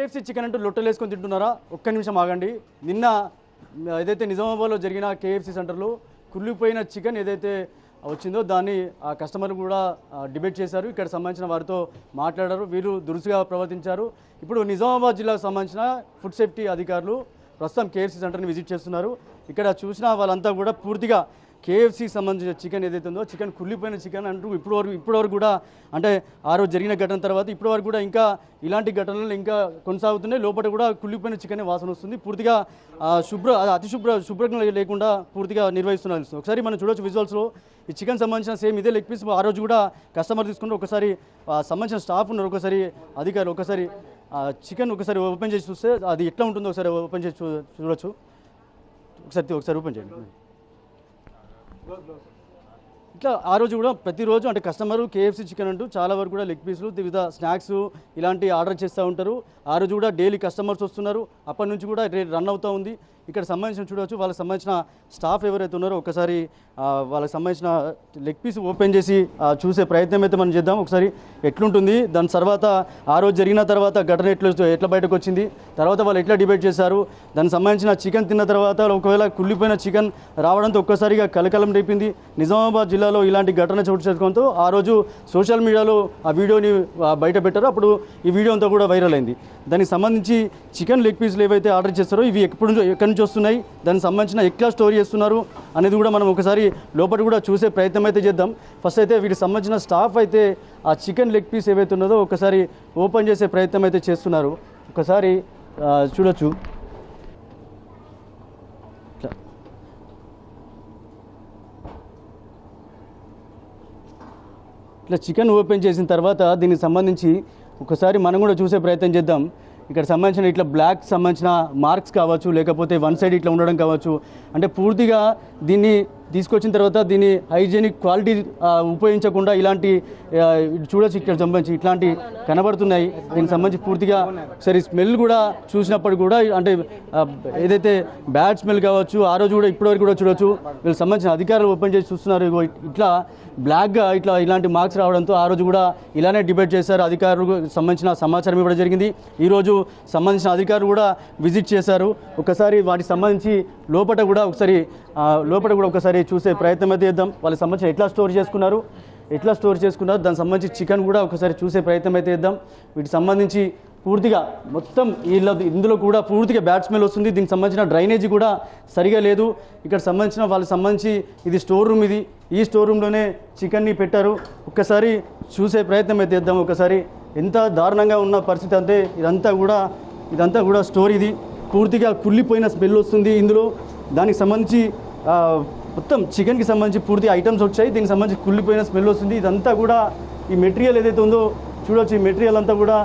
KFC chicken అంటూ లొట్టలేసుకొని తింటున్నారా? ఒక్క నిమిషం ఆగండి. నిన్న ఏదైతే నిజామాబాద్లో జరిగిన కేఎఫ్సీ సెంటర్లో కుళ్ళిపోయిన చికెన్ ఏదైతే వచ్చిందో దాన్ని ఆ కస్టమర్లు కూడా డిబేట్ చేశారు. ఇక్కడ సంబంధించిన వారితో మాట్లాడారు. వీరు దురుసుగా ప్రవర్తించారు. ఇప్పుడు నిజామాబాద్ జిల్లాకు సంబంధించిన ఫుడ్ సేఫ్టీ అధికారులు ప్రస్తుతం కేఎఫ్సీ సెంటర్ని విజిట్ చేస్తున్నారు. ఇక్కడ చూసిన వాళ్ళంతా కూడా పూర్తిగా కేఎఫ్సీకి సంబంధించిన చికెన్ ఏదైతే ఉందో చికెన్ కుళ్ళిపోయిన చికెన్ అంటూ ఇప్పటివరకు కూడా అంటే ఆ రోజు జరిగిన ఘటన తర్వాత ఇప్పటివరకు కూడా ఇంకా ఇలాంటి ఘటనలు ఇంకా కొనసాగుతున్నాయి. లోపల కూడా కుళ్ళిపోయిన చికెన్ వాసన వస్తుంది. పూర్తిగా శుభ్రంగా లేకుండా పూర్తిగా నిర్వహిస్తున్నారు. ఒకసారి మనం చూడొచ్చు విజువల్స్లో ఈ చికెన్ సంబంధించిన సేమ్ ఇదే లెగ్ పీస్ ఆ రోజు కూడా కస్టమర్ తీసుకుంటే ఒకసారి సంబంధించిన స్టాఫ్ ఉన్నారు, ఒకసారి అధికారులు ఒకసారి చికెన్ ఒకసారి ఓపెన్ చేసి చూస్తే అది ఎట్లా ఉంటుందో ఒకసారి ఓపెన్ చేసి చూడొచ్చు. ఒకసారి ఓపెన్ చేయండి. ఇట్లా ఆ రోజు కూడా ప్రతిరోజు అంటే కస్టమరు కేఎఫ్సీ చికెన్ అంటూ చాలా వరకు కూడా లెగ్ పీసులు వివిధ స్నాక్స్ ఇలాంటి ఆర్డర్ చేస్తూ ఉంటారు. ఆ రోజు కూడా డైలీ కస్టమర్స్ వస్తున్నారు. అప్పటి నుంచి కూడా రన్ అవుతూ ఉంది. ఇక్కడ సంబంధించిన చూడవచ్చు వాళ్ళకి సంబంధించిన స్టాఫ్ ఎవరైతే ఉన్నారో ఒకసారి వాళ్ళకి సంబంధించిన లెగ్ పీస్ ఓపెన్ చేసి చూసే ప్రయత్నం అయితే మనం చేద్దాం. ఒకసారి ఎట్లుంటుంది, దాని తర్వాత ఆ రోజు జరిగిన తర్వాత ఘటన ఎట్లా బయటకు వచ్చింది, తర్వాత వాళ్ళు ఎట్లా డిబేట్ చేశారు, దానికి సంబంధించిన చికెన్ తిన్న తర్వాత ఒకవేళ కుళ్ళిపోయిన చికెన్ రావడంతో ఒక్కసారిగా కలకలం రేపింది. నిజామాబాద్ జిల్లాలో ఇలాంటి ఘటన చోటు చేసుకోవడంతో ఆ రోజు సోషల్ మీడియాలో ఆ వీడియోని బయట పెట్టారో అప్పుడు ఈ వీడియో అంతా కూడా వైరల్ అయింది. దానికి సంబంధించి చికెన్ లెగ్ పీసులు ఏవైతే ఆర్డర్ చేస్తారో ఇవి ఎక్కడి నుంచి వస్తున్నాయి, దానికి సంబంధించిన ఎట్లా స్టోర్ చేస్తున్నారు అనేది కూడా మనం ఒకసారి లోపల కూడా చూసే ప్రయత్నం అయితే చేద్దాం. ఫస్ట్ అయితే వీటికి సంబంధించిన స్టాఫ్ అయితే ఆ చికెన్ లెగ్ పీస్ ఏవైతే ఉన్నదో ఒకసారి ఓపెన్ చేసే ప్రయత్నం అయితే చేస్తున్నారు. ఒకసారి చూడొచ్చు. ఇట్లా చికెన్ ఓపెన్ చేసిన తర్వాత దీనికి సంబంధించి ఒకసారి మనం కూడా చూసే ప్రయత్నం చేద్దాం. ఇక్కడ సంబంధించిన ఇట్లా బ్లాక్ సంబంధించిన మార్క్స్ కావచ్చు, లేకపోతే వన్ సైడ్ ఇట్లా ఉండడం కావచ్చు, అంటే పూర్తిగా దీన్ని తీసుకొచ్చిన తర్వాత దీన్ని హైజీనిక్ క్వాలిటీ ఉపయోగించకుండా ఇలాంటి చూడొచ్చు. ఇక్కడ సంబంధించి ఇట్లాంటి కనబడుతున్నాయి. దీనికి సంబంధించి పూర్తిగా సరే స్మెల్ కూడా చూసినప్పుడు కూడా అంటే ఏదైతే బ్యాడ్ స్మెల్ కావచ్చు ఆ రోజు కూడా ఇప్పటివరకు కూడా చూడొచ్చు. వీళ్ళకి సంబంధించిన అధికారులు ఓపెన్ చేసి చూస్తున్నారు. ఇట్లా బ్లాక్గా ఇలాంటి మార్క్స్ రావడంతో ఆ రోజు కూడా ఇలానే డిబేట్ చేశారు. అధికారులకు సంబంధించిన సమాచారం ఇవ్వడం జరిగింది. ఈరోజు సంబంధించిన అధికారులు కూడా విజిట్ చేశారు. ఒకసారి వాటికి సంబంధించి లోపల కూడా ఒకసారి చూసే ప్రయత్నం అయితే చేద్దాం. వాళ్ళకి సంబంధించి ఎట్లా స్టోర్ చేసుకున్నారు దానికి సంబంధించి చికెన్ కూడా ఒకసారి చూసే ప్రయత్నం అయితే చేద్దాం. వీటికి సంబంధించి పూర్తిగా మొత్తం ఇందులో కూడా పూర్తిగా బ్యాడ్ స్మెల్ వస్తుంది. దీనికి సంబంధించిన డ్రైనేజీ కూడా సరిగా లేదు. ఇక్కడ సంబంధించిన వాళ్ళకి సంబంధించి ఇది స్టోర్ రూమ్, ఈ స్టోర్ రూమ్లోనే చికెన్ని పెట్టారు. ఒక్కసారి చూసే ప్రయత్నం అయితే చేద్దాం. ఒకసారి ఎంత దారుణంగా ఉన్న పరిస్థితి అంటే ఇదంతా కూడా స్టోర్, ఇది పూర్తిగా కుళ్ళిపోయిన స్మెల్ వస్తుంది ఇందులో. దానికి సంబంధించి మొత్తం చికెన్కి సంబంధించి పూర్తి ఐటమ్స్ వచ్చాయి. దీనికి సంబంధించి కుళ్ళిపోయిన స్మెల్ వస్తుంది. ఇదంతా కూడా ఈ మెటీరియల్ ఏదైతే ఉందో చూడవచ్చు. ఈ మెటీరియల్ అంతా కూడా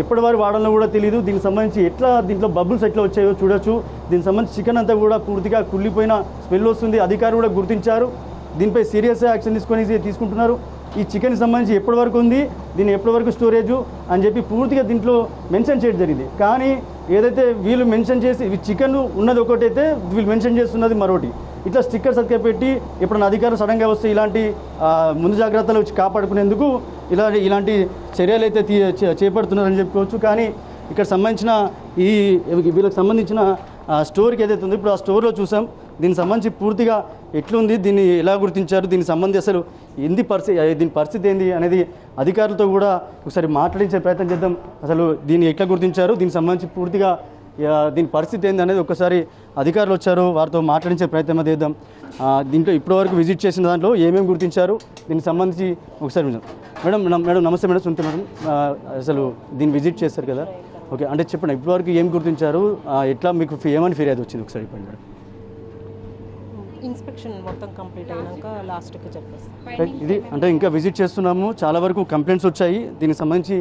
ఎప్పటి వారు వాడాలో కూడా తెలియదు. దీనికి సంబంధించి దీంట్లో బబుల్స్ ఎట్లా వచ్చాయో చూడొచ్చు. దీనికి సంబంధించి చికెన్ అంతా కూడా పూర్తిగా కుళ్ళిపోయిన స్మెల్ వస్తుంది. అధికారులు కూడా గుర్తించారు. దీనిపై సీరియస్ యాక్షన్ తీసుకుంటున్నారు. ఈ చికెన్కి సంబంధించి ఎప్పటి వరకు ఉంది, దీన్ని ఎప్పటి వరకు స్టోరేజు అని చెప్పి పూర్తిగా దీంట్లో మెన్షన్ చేయడం జరిగింది. కానీ ఏదైతే వీళ్ళు మెన్షన్ చేసి చికెన్ ఉన్నది ఒకటైతే వీళ్ళు మెన్షన్ చేస్తున్నది మరొకటి. ఇట్లా స్టిక్కర్స్ అతికే పెట్టి ఎప్పుడన్నా అధికారులు సడన్గా వస్తే ఇలాంటి ముందు జాగ్రత్తలు కాపాడుకునేందుకు ఇలాంటి చర్యలు అయితే చేపడుతున్నారని చెప్పుకోవచ్చు. కానీ ఇక్కడ సంబంధించిన వీళ్ళకి సంబంధించిన స్టోర్కి ఏదైతే ఉందో ఇప్పుడు ఆ స్టోర్లో చూసాం. దీనికి సంబంధించి పూర్తిగా ఎట్లుంది, దీన్ని ఎలా గుర్తించారు, దీనికి సంబంధించి అసలు దీని పరిస్థితి ఏంది అనేది అధికారులతో కూడా ఒకసారి మాట్లాడించే ప్రయత్నం చేద్దాం. అసలు దీన్ని ఎట్లా గుర్తించారు, దీనికి సంబంధించి పూర్తిగా దీని పరిస్థితి ఏంది అనేది ఒకసారి అధికారులు వచ్చారు, వారితో మాట్లాడించే ప్రయత్నం చేద్దాం. దీంట్లో ఇప్పటివరకు విజిట్ చేసిన దాంట్లో ఏమేమి గుర్తించారు దీనికి సంబంధించి ఒకసారి మేడం నమస్తే మేడం. సునీత మేడం, అసలు దీన్ని విజిట్ చేస్తారు కదా, ఓకే, అంటే చెప్పండి ఇప్పటివరకు ఏం గుర్తించారు, ఎట్లా మీకు ఏమని ఫిర్యాదు వచ్చింది ఒకసారి చెప్పండి మేడం. ఇన్స్పెక్షన్ మొత్తం కంప్లీట్ అయినాక లాస్ట్కి చెప్పేస్తాం. ఇది అంటే ఇంకా విజిట్ చేస్తున్నాము, చాలా వరకు కంప్లైంట్స్ వచ్చాయి. దీనికి సంబంధించి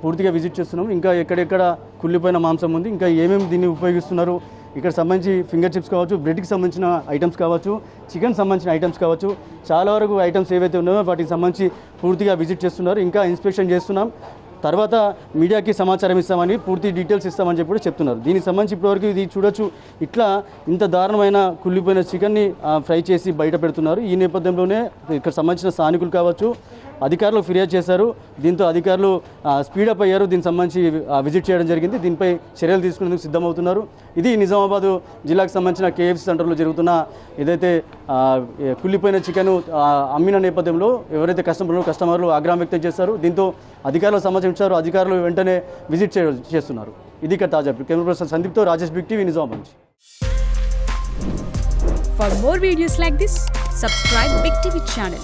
పూర్తిగా విజిట్ చేస్తున్నాము. ఇంకా ఎక్కడెక్కడ కుళ్ళిపోయిన మాంసం ఉంది, ఇంకా ఏమేమి దీన్ని ఉపయోగిస్తున్నారు, ఇక్కడ సంబంధించి ఫింగర్ చిప్స్ కావచ్చు, బ్రెడ్కి సంబంధించిన ఐటమ్స్ కావచ్చు, చికెన్ సంబంధించిన ఐటమ్స్ కావచ్చు, చాలా వరకు ఐటమ్స్ ఏవైతే ఉన్నాయో వాటికి సంబంధించి పూర్తిగా విజిట్ చేస్తున్నారు. ఇంకా ఇన్స్పెక్షన్ చేస్తున్నాం, తర్వాత మీడియాకి సమాచారం ఇస్తామని, పూర్తి డీటెయిల్స్ ఇస్తామని చెప్పి చెప్తున్నారు. దీనికి సంబంధించి ఇప్పటివరకు ఇది చూడొచ్చు, ఇట్లా ఇంత దారుణమైన కుళ్ళిపోయిన చికెన్ని ఫ్రై చేసి బయట పెడుతున్నారు. ఈ నేపథ్యంలోనే ఇక్కడ సంబంధించిన స్థానికులు కావచ్చు, అధికారులు ఫిర్యాదు చేశారు. దీంతో అధికారులు స్పీడప్ అయ్యారు. దీనికి సంబంధించి విజిట్ చేయడం జరిగింది. దీనిపై చర్యలు తీసుకునేందుకు సిద్ధమవుతున్నారు. ఇది నిజామాబాద్ జిల్లాకు సంబంధించిన కేఎఫ్సి సెంటర్లో జరుగుతున్న ఏదైతే కుళ్ళిపోయిన చికెన్ అమ్మిన నేపథ్యంలో ఎవరైతే కస్టమర్లు ఆగ్రహం వ్యక్తం చేశారు. దీంతో అధికారులు సమాచారం అధికారులు వెంటనే విజిట్ చేస్తున్నారు. ఇది ఇక్కడ తాజా కెమెరా పర్సన్ సందీప్తో రాజేష్, బిగ్ టీవీ, నిజామాబాద్ నుంచి. For more videos like this, subscribe Big TV channel.